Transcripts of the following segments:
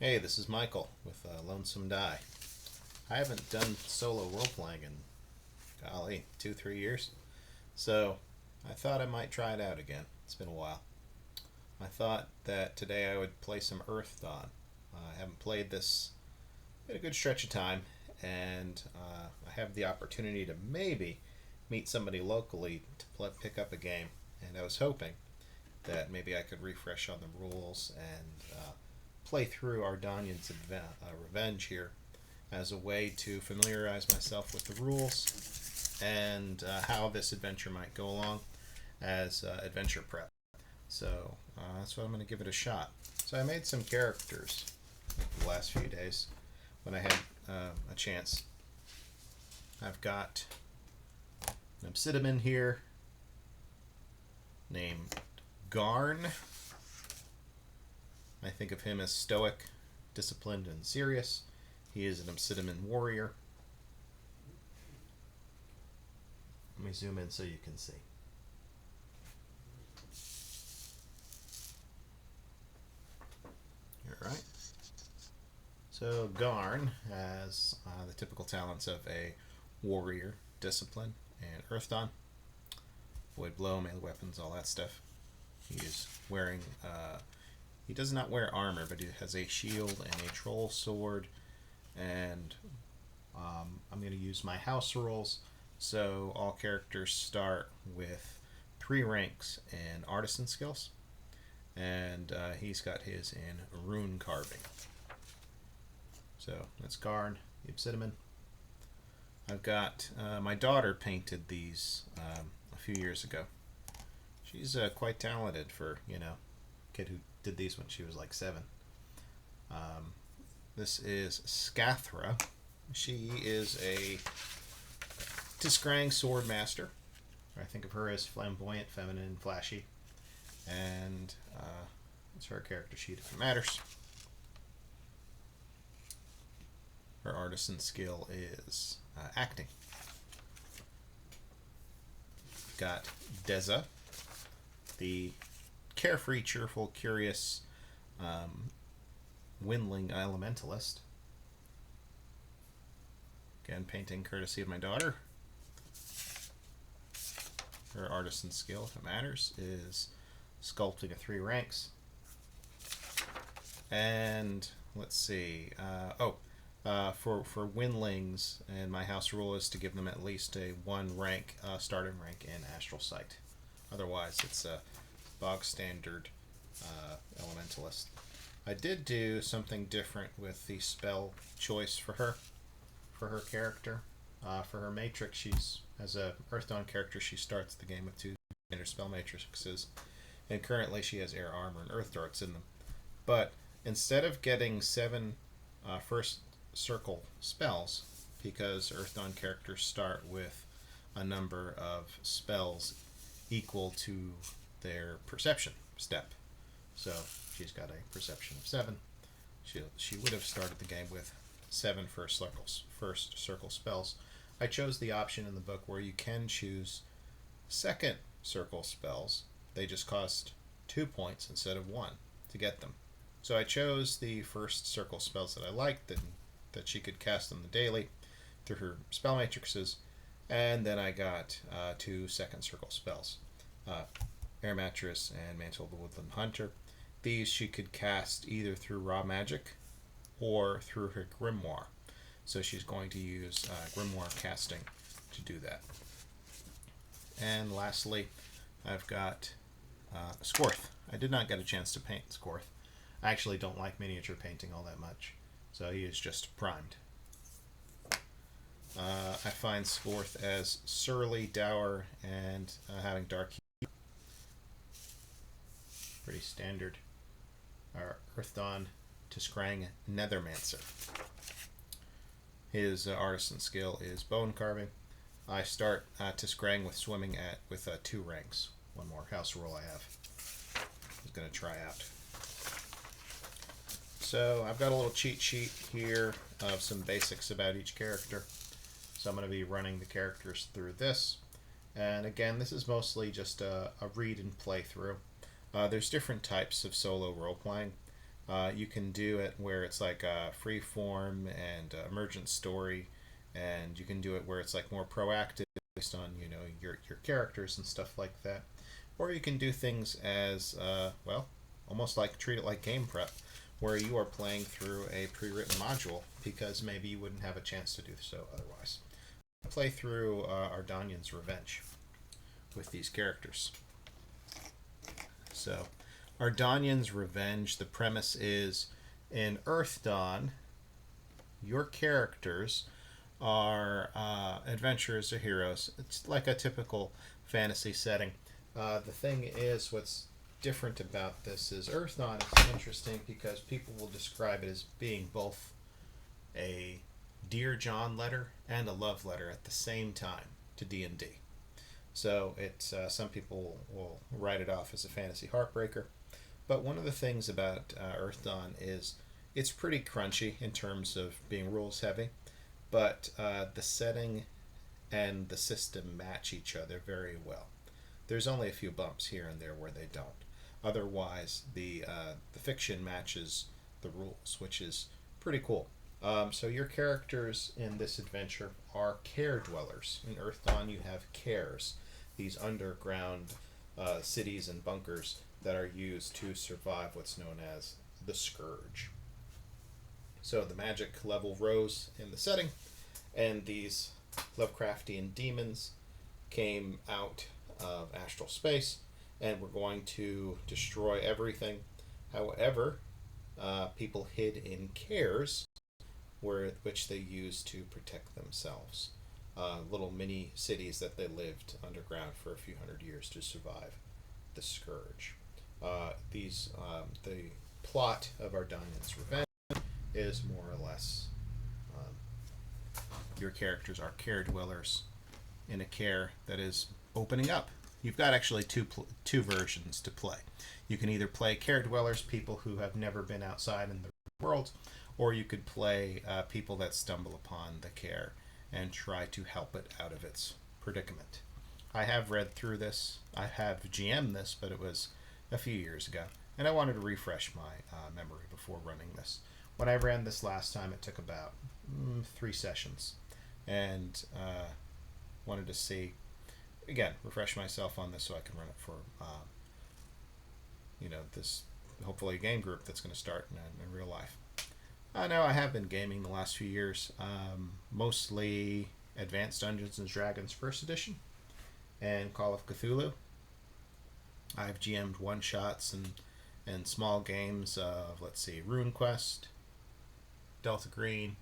Hey, this is Michael with Lonesome Die. I haven't done solo role playing in, golly, 2, 3 years. So I thought I might try it out again. It's been a while. I thought that today I would play some Earthdawn. I haven't played this in a good stretch of time, and I have the opportunity to maybe meet somebody locally to pick up a game. And I was hoping that maybe I could refresh on the rules and play through Ardanyan's revenge here as a way to familiarize myself with the rules and how this adventure might go along as adventure prep. So that's what I'm going to give it a shot. So I made some characters the last few days when I had a chance. I've got an Obsidian here named Garn. I think of him as stoic, disciplined, and serious. He is an Obsidian warrior. Let me zoom in so you can see. All right. So Garn has the typical talents of a warrior, discipline, and Earthdawn. Void blow, melee weapons, all that stuff. He is wearing he does not wear armor, but he has a shield and a troll sword. And I'm going to use my house rules. So all characters start with 3 ranks in artisan skills. And he's got his in rune carving. So that's Garn, the Obsidian. I've got my daughter painted these a few years ago. She's quite talented for, kid who did these when she was like 7. This is Scathra. She is a Tiskrang sword master. I think of her as flamboyant, feminine, flashy. And it's her character sheet if it matters. Her artisan skill is acting. Got Deza, the carefree, cheerful, curious windling elementalist. Again, painting courtesy of my daughter. Her artisan skill, if it matters, is sculpting of 3 ranks. And let's see. For windlings, and my house rule is to give them at least a 1 rank starting rank in astral sight. Otherwise, it's a bog standard elementalist. I did do something different with the spell choice for her character. For her matrix, she's as a Earthdawn character, she starts the game with 2 standard spell matrices, and currently she has air armor and earth darts in them. But instead of getting 7 first circle spells, because Earthdawn characters start with a number of spells equal to their perception step. So she's got a perception of 7. She would have started the game with 7 first circle spells. I chose the option in the book where you can choose second circle spells. They just cost 2 points instead of 1 to get them. So I chose the first circle spells that I liked, that she could cast them the daily through her spell matrices, and then I got 2 second circle spells. Air Mattress and Mantle of the Woodland Hunter. These she could cast either through raw magic or through her grimoire. So she's going to use grimoire casting to do that. And lastly, I've got Skorth. I did not get a chance to paint Skorth. I actually don't like miniature painting all that much, so he is just primed. I find Skorth as surly, dour, and having dark hue. Pretty standard. Our Earthdawn Tiskrang Nethermancer. His artisan skill is bone carving. I start Tiskrang with swimming with 2 ranks. One more house rule I have. I'm going to try out. So I've got a little cheat sheet here of some basics about each character. So I'm going to be running the characters through this. And again, this is mostly just a read and play through. There's different types of solo role playing. You can do it where it's like a free form and emergent story, and you can do it where it's like more proactive based on your characters and stuff like that. Or you can do things as well, almost like treat it like game prep, where you are playing through a pre-written module because maybe you wouldn't have a chance to do so otherwise. Play through Ardanyan's Revenge with these characters. So, Ardanyan's Revenge, the premise is in Earthdawn, your characters are adventurers or heroes. It's like a typical fantasy setting. The thing is, what's different about this is Earthdawn is interesting because people will describe it as being both a Dear John letter and a love letter at the same time to D&D. So it's some people will write it off as a fantasy heartbreaker. But one of the things about Earthdawn is it's pretty crunchy in terms of being rules heavy, but the setting and the system match each other very well. There's only a few bumps here and there where they don't. Otherwise, the fiction matches the rules, which is pretty cool. So your characters in this adventure are Kaer dwellers. In Earthdawn, you have Kaers, these underground cities and bunkers that are used to survive what's known as the Scourge. So the magic level rose in the setting, and these Lovecraftian demons came out of astral space and were going to destroy everything. However, people hid in Kaers, which they used to protect themselves. Little mini cities that they lived underground for a few hundred years to survive the Scourge. The plot of Ardanyan's Revenge is more or less your characters are Kaer dwellers in a Kaer that is opening up. You've got actually two versions to play. You can either play Kaer dwellers, people who have never been outside in the world, or you could play people that stumble upon the Kaer and try to help it out of its predicament. I have read through this. I have GM'd this, but it was a few years ago, and I wanted to refresh my memory before running this. When I ran this last time, it took about 3 sessions, and wanted to see, again, refresh myself on this so I can run it for this hopefully a game group that's going to start in real life. I know I have been gaming the last few years, mostly Advanced Dungeons and Dragons First Edition and Call of Cthulhu. I've GM'd one-shots and small games of, RuneQuest, Delta Green,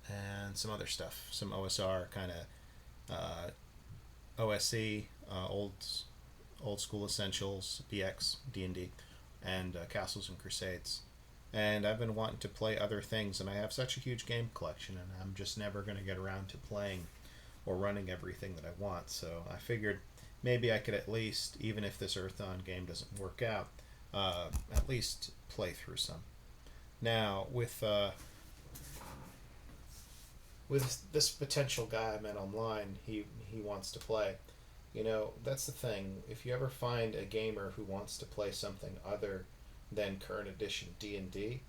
and some other stuff, some OSR kind of OSE, old school essentials, BX, D&D, and Castles and Crusades. And I've been wanting to play other things, and I have such a huge game collection, and I'm just never going to get around to playing or running everything that I want. So I figured maybe I could at least, even if this Earthdawn game doesn't work out, at least play through some. Now, with this potential guy I met online, he wants to play. That's the thing. If you ever find a gamer who wants to play something other than current edition D&D,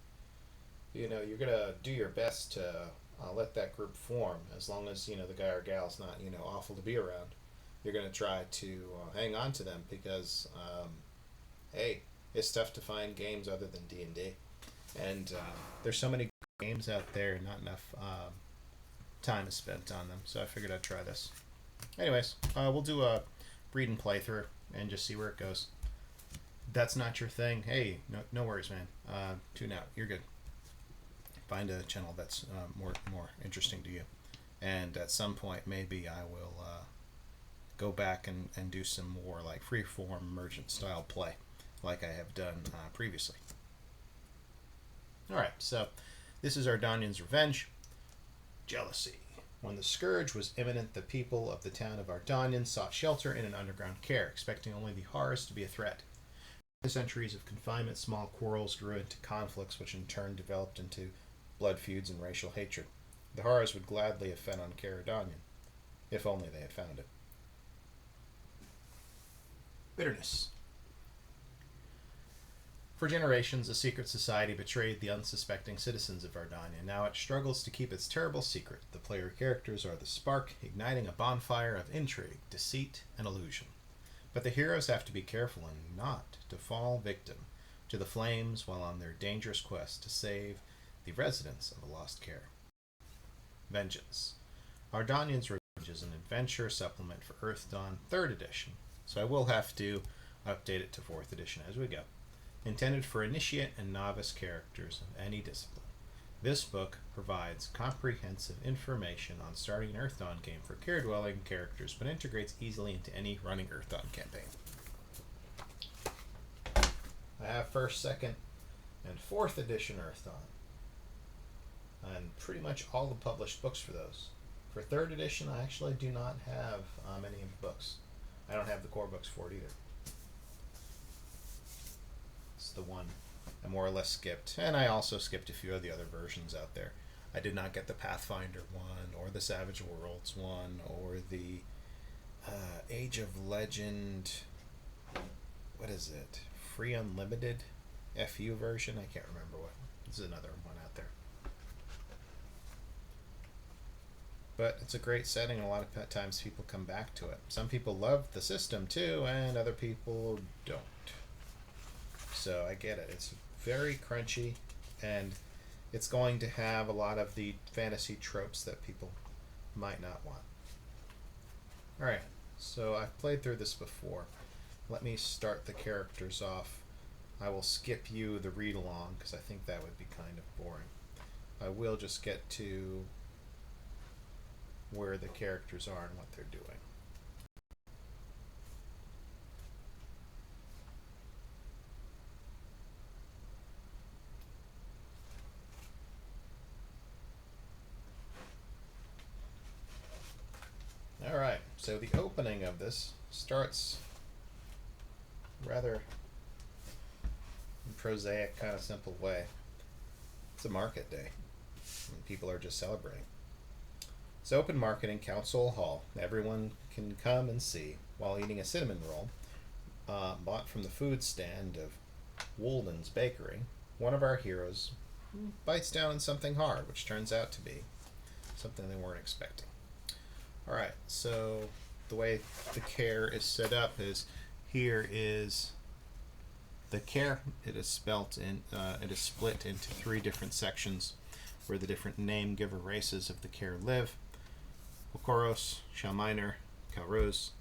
you're gonna do your best to let that group form. As long as the guy or gal's not awful to be around, you're gonna try to hang on to them because hey, it's tough to find games other than D&D, and there's so many games out there, not enough time is spent on them. So I figured I'd try this. Anyways, we'll do a read and playthrough and just see where it goes. That's not your thing, hey, no worries, man. Tune out. You're good. Find a channel that's more interesting to you, and at some point maybe I will go back and do some more like freeform emergent style play, like I have done previously. All right, so this is Ardanyan's Revenge. Jealousy. When the Scourge was imminent, the people of the town of Ardanyan sought shelter in an underground Kaer, expecting only the horrors to be a threat. In centuries of confinement, small quarrels grew into conflicts, which in turn developed into blood feuds and racial hatred. The horrors would gladly have fed on Kaer Ardanyan, if only they had found it. Bitterness. For generations, a secret society betrayed the unsuspecting citizens of Ardanyan. Now it struggles to keep its terrible secret. The player characters are the spark, igniting a bonfire of intrigue, deceit, and illusion. But the heroes have to be careful and not to fall victim to the flames while on their dangerous quest to save the residents of a lost Kaer. Vengeance. Ardanyan's Revenge is an adventure supplement for Earthdawn 3rd edition, so I will have to update it to 4th edition as we go. Intended for initiate and novice characters of any discipline. This book provides comprehensive information on starting an Earthdawn game for Kaer-dwelling characters, but integrates easily into any running Earthdawn campaign. I have 1st, 2nd, and 4th edition Earthdawn, and pretty much all the published books for those. For 3rd edition, I actually do not have any of the books. I don't have the core books for it either. It's the one I more or less skipped, and I also skipped a few of the other versions out there. I did not get the Pathfinder one, or the Savage Worlds one, or the Age of Legend, what is it? Free Unlimited FU version? I can't remember what. This is another one out there. But it's a great setting, and a lot of times people come back to it. Some people love the system too, and other people don't. So I get it. It's very crunchy, and it's going to have a lot of the fantasy tropes that people might not want. Alright, so I've played through this before. Let me start the characters off. I will skip you the read along because I think that would be kind of boring. I will just get to where the characters are and what they're doing. Alright, so the opening of this starts rather in prosaic, kind of simple way. It's a market day, and people are just celebrating. It's open market in Council Hall. Everyone can come and see while eating a cinnamon roll bought from the food stand of Wolden's Bakery. One of our heroes bites down on something hard, which turns out to be something they weren't expecting. Alright, so the way the Kaer is set up is here is the Kaer. It is spelt in. It is split into 3 different sections where the different name giver races of the Kaer live. Okoros, Shalminer, Kalruz.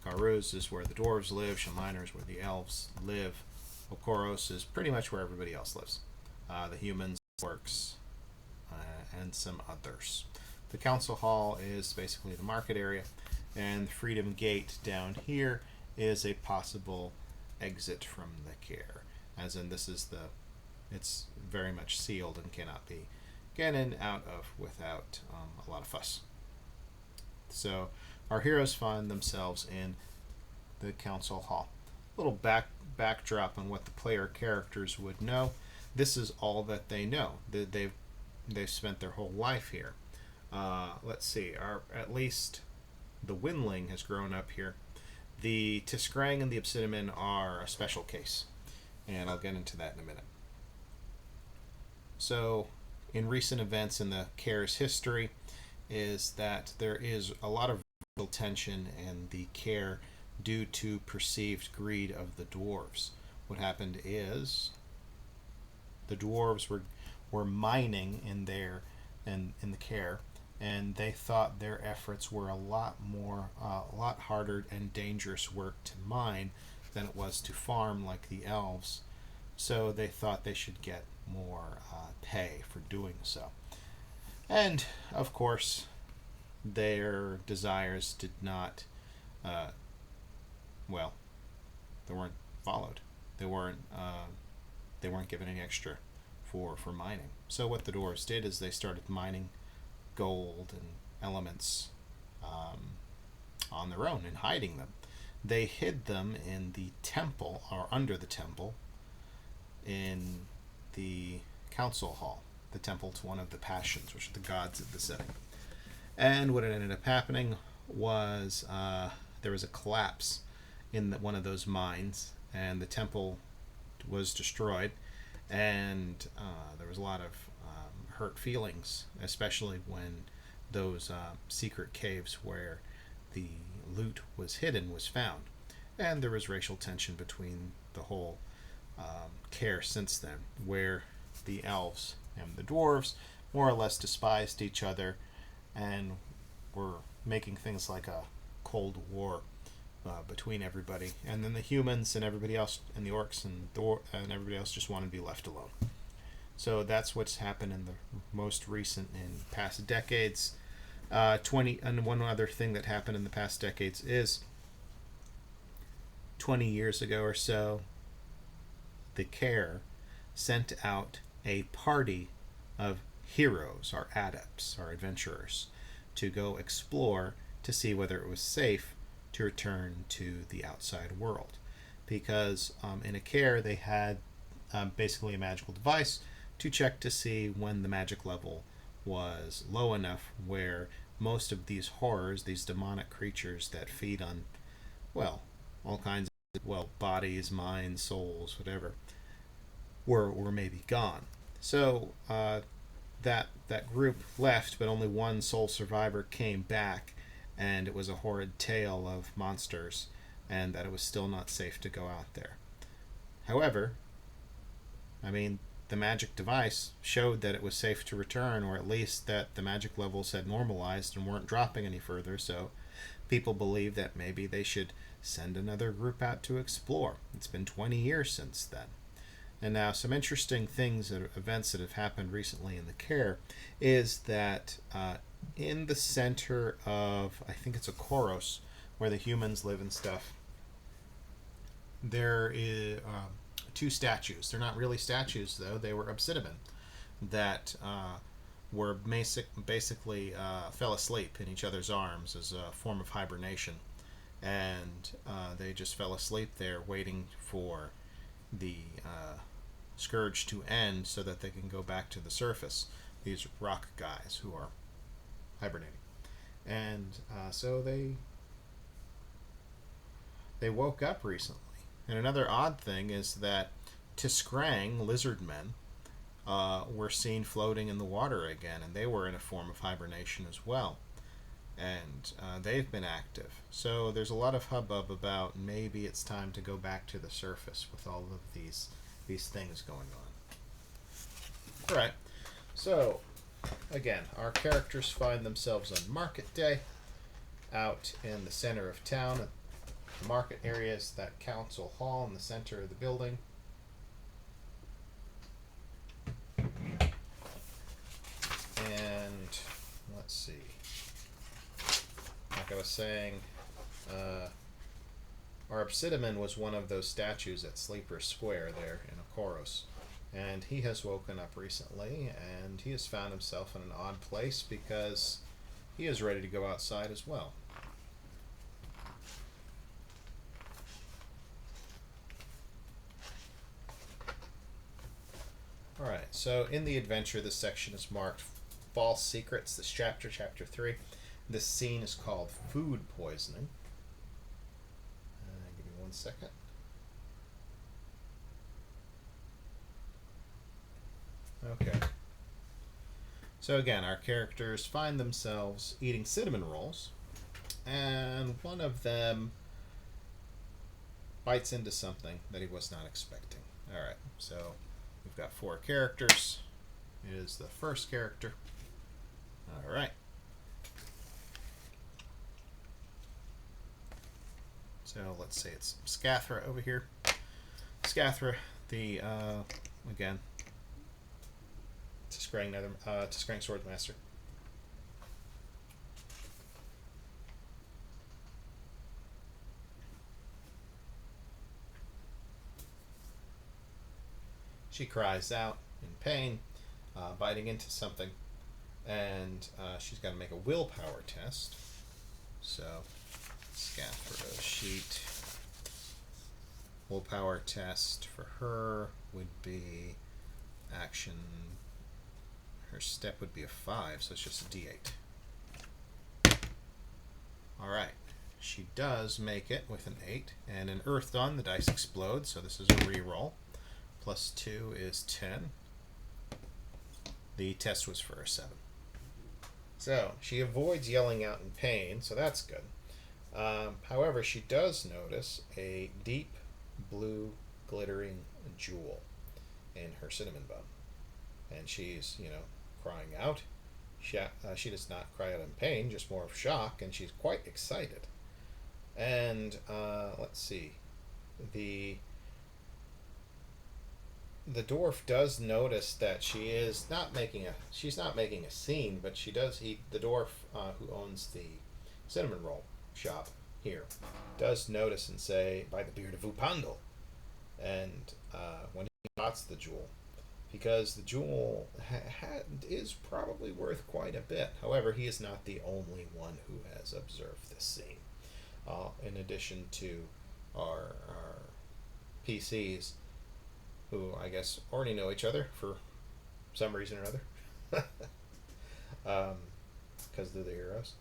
Kalruz is where the dwarves live. Shalminer is where the elves live. Okoros is pretty much where everybody else lives. The humans, orcs, and some others. The council hall is basically the market area, and the Freedom Gate down here is a possible exit from the Kaer. As in, this is it's very much sealed and cannot be gotten out of without a lot of fuss. So our heroes find themselves in the council hall. A little backdrop on what the player characters would know. This is all that they know. They've spent their whole life here. Let's see. At least the Windling has grown up here. The Tiskrang and the Obsidian are a special case, and I'll get into that in a minute. So, in recent events in the Kaer's history, is that there is a lot of tension in the Kaer due to perceived greed of the dwarves. What happened is the dwarves were mining in the Kaer, and they thought their efforts were a lot harder and dangerous work to mine than it was to farm like the elves. So they thought they should get more pay for doing so. And of course, their desires did not, they weren't followed. They weren't given any extra for mining. So what the dwarves did is they started mining gold and elements on their own and hiding them. They hid them in the temple, or under the temple, in the council hall, the temple to one of the passions, which are the gods of the setting. And what ended up happening was there was a collapse in one of those mines, and the temple was destroyed, and there was a lot of hurt feelings, especially when those secret caves where the loot was hidden was found. And there was racial tension between the whole Kaer since then, where the elves and the dwarves more or less despised each other and were making things like a Cold War between everybody. And then the humans and everybody else, and the orcs and everybody else just wanted to be left alone. So that's what's happened in the most recent in past decades. 20 and one other thing that happened in the past decades is 20 years ago or so, the Kaer sent out a party of heroes, our adepts, our adventurers, to go explore to see whether it was safe to return to the outside world. Because in a Kaer, they had basically a magical device to check to see when the magic level was low enough where most of these horrors, these demonic creatures that feed on, well, all kinds of, well, bodies, minds, souls, whatever, were maybe gone. So that group left, but only one sole survivor came back, and it was a horrid tale of monsters, and that it was still not safe to go out there. However, I mean, the magic device showed that it was safe to return, or at least that the magic levels had normalized and weren't dropping any further, so people believe that maybe they should send another group out to explore. It's been 20 years since then. And now some interesting things, events that have happened recently in the Kaer, is that in the center of, I think it's a Koros, where the humans live and stuff, there is two statues. They're not really statues, though. They were obsidian that were basically fell asleep in each other's arms as a form of hibernation. And they just fell asleep there waiting for the scourge to end so that they can go back to the surface. These rock guys who are hibernating. And so they woke up recently. And another odd thing is that Tiskrang lizard men were seen floating in the water again, and they were in a form of hibernation as well. And they've been active. So there's a lot of hubbub about maybe it's time to go back to the surface with all of these things going on. Alright, so again, our characters find themselves on market day out in the center of town. The market area is that council hall in the center of the building. And let's see. Like I was saying, our Obsidian was one of those statues at Sleeper Square there in Koros. And he has woken up recently, and he has found himself in an odd place because he is ready to go outside as well. Alright, so in the adventure, this section is marked False Secrets, this chapter, chapter 3. This scene is called Food Poisoning. Give me 1 second. Okay. So again, our characters find themselves eating cinnamon rolls, and one of them bites into something that he was not expecting. Alright, so we've got 4 characters. Is the first character. Alright. So let's say it's Scathra over here. Scathra, the, again, Tiskrang Swordmaster. She cries out in pain, biting into something, and she's got to make a willpower test. So, Scathra sheet. Willpower test for her would be action. Her step would be a 5, so it's just a D8. Alright. She does make it with an 8, and in Earthdawn the dice explode, so this is a reroll. Plus 2 is 10. The test was for a 7. So she avoids yelling out in pain, so that's good. However, she does notice a deep blue glittering jewel in her cinnamon bun. And she's, crying out. She does not cry out in pain, just more of shock, and she's quite excited. And let's see, the dwarf does notice that she's not making a scene, but she does. The dwarf who owns the cinnamon roll shop here does notice and say, "By the beard of Upandel," and when he spots the jewel, because the jewel is probably worth quite a bit. However, he is not the only one who has observed this scene. In addition to our PCs, who I guess already know each other for some reason or other, because they're the heroes.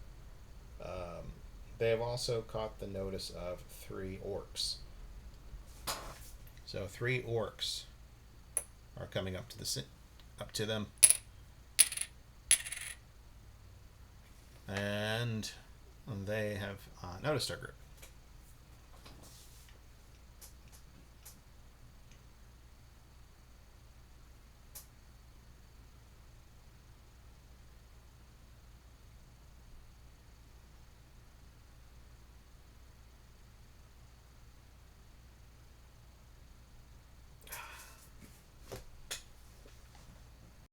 They have also caught the notice of 3 orcs. So 3 orcs are coming up to them, and they have noticed our group.